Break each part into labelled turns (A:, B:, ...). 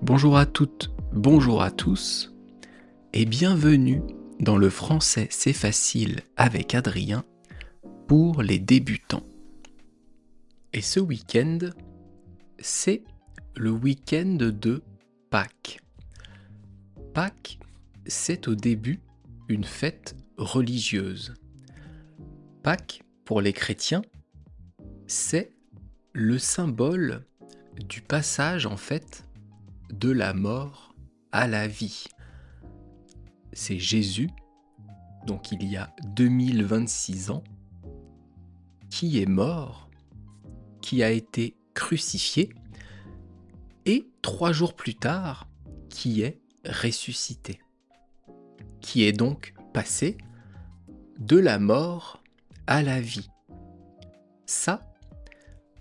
A: Bonjour à toutes, bonjour à tous, et bienvenue dans le français c'est facile avec Adrien pour les débutants. Et ce week-end, c'est le week-end de Pâques. Pâques, c'est au début une fête religieuse. Pâques, pour les chrétiens, c'est le symbole du passage en fait de la mort à la vie. C'est Jésus, donc il y a 2026 ans, qui est mort, qui a été crucifié, et 3 jours plus tard, qui est ressuscité, qui est donc passé de la mort à la vie. Ça,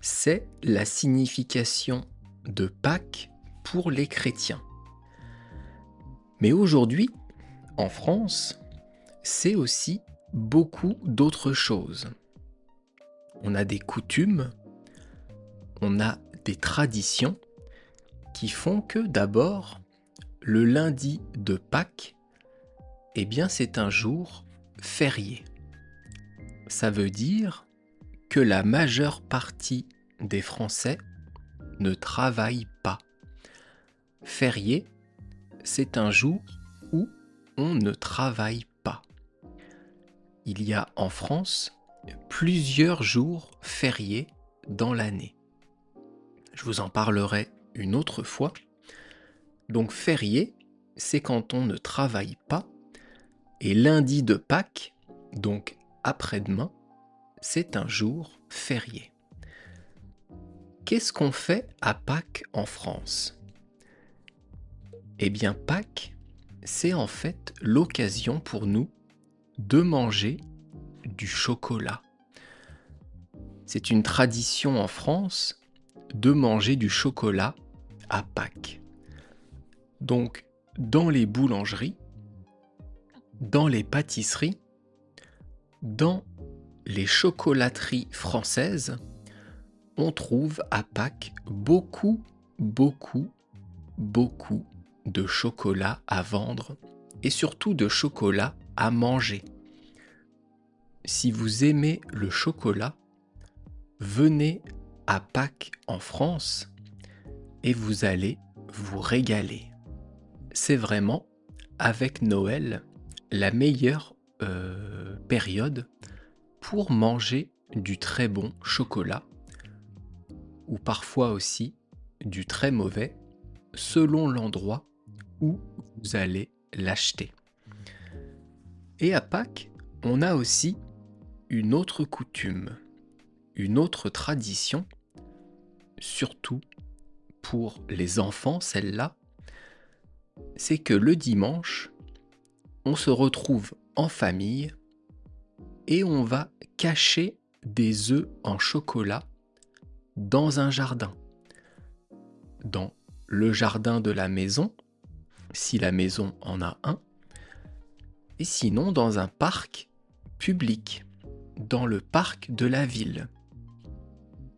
A: c'est la signification de Pâques pour les chrétiens. Mais aujourd'hui, en France, c'est aussi beaucoup d'autres choses. On a des coutumes, on a des traditions qui font que d'abord, le lundi de Pâques, eh bien c'est un jour férié. Ça veut dire que la majeure partie des Français ne travaillent pas. Férié, c'est un jour où on ne travaille pas. Il y a en France plusieurs jours fériés dans l'année. Je vous en parlerai une autre fois. Donc férié, c'est quand on ne travaille pas. Et lundi de Pâques, donc après-demain, c'est un jour férié. Qu'est-ce qu'on fait à Pâques en France ? Eh bien Pâques, c'est en fait l'occasion pour nous de manger du chocolat. C'est une tradition en France de manger du chocolat à Pâques. Donc, dans les boulangeries, dans les pâtisseries, dans les chocolateries françaises, on trouve à Pâques beaucoup de chocolat à vendre et surtout de chocolat à manger. Si vous aimez le chocolat, venez à Pâques en France et vous allez vous régaler. C'est vraiment, avec Noël, la meilleure période pour manger du très bon chocolat ou parfois aussi du très mauvais selon l'endroit où vous allez l'acheter. Et à Pâques, on a aussi une autre coutume, une autre tradition, surtout pour les enfants, celle-là, c'est que le dimanche, on se retrouve en famille et on va cacher des œufs en chocolat dans un jardin. Dans le jardin de la maison, si la maison en a un, et sinon dans un parc public, dans le parc de la ville.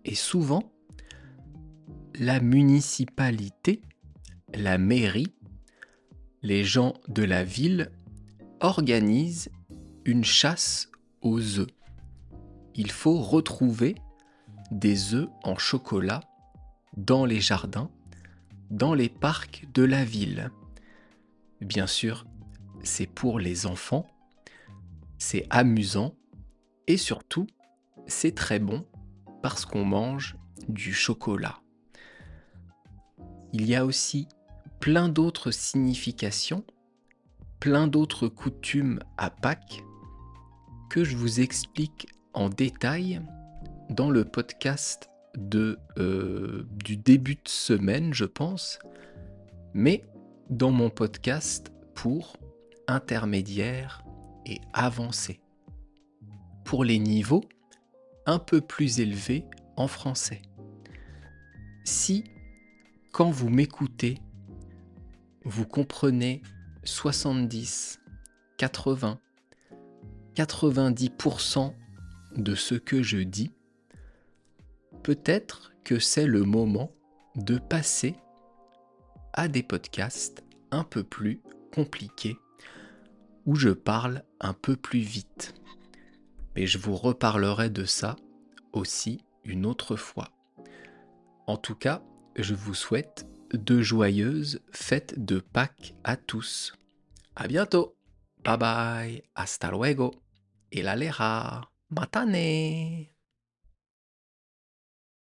A: Et souvent, la municipalité, la mairie, les gens de la ville organisent une chasse aux œufs. Il faut retrouver des œufs en chocolat dans les jardins, dans les parcs de la ville. Bien sûr, c'est pour les enfants, c'est amusant et surtout, c'est très bon parce qu'on mange du chocolat. Il y a aussi plein d'autres significations, plein d'autres coutumes à Pâques que je vous explique en détail dans le podcast du début de semaine, je pense, mais dans mon podcast pour intermédiaires et avancés, pour les niveaux un peu plus élevés en français. Si, quand vous m'écoutez, vous comprenez 70, 80, 90% de ce que je dis, peut-être que c'est le moment de passer à des podcasts un peu plus compliqués où je parle un peu plus vite. Mais je vous reparlerai de ça aussi une autre fois. En tout cas, je vous souhaite de joyeuses fêtes de Pâques à tous. À bientôt. Bye bye. Hasta luego. Et la lera. Matane.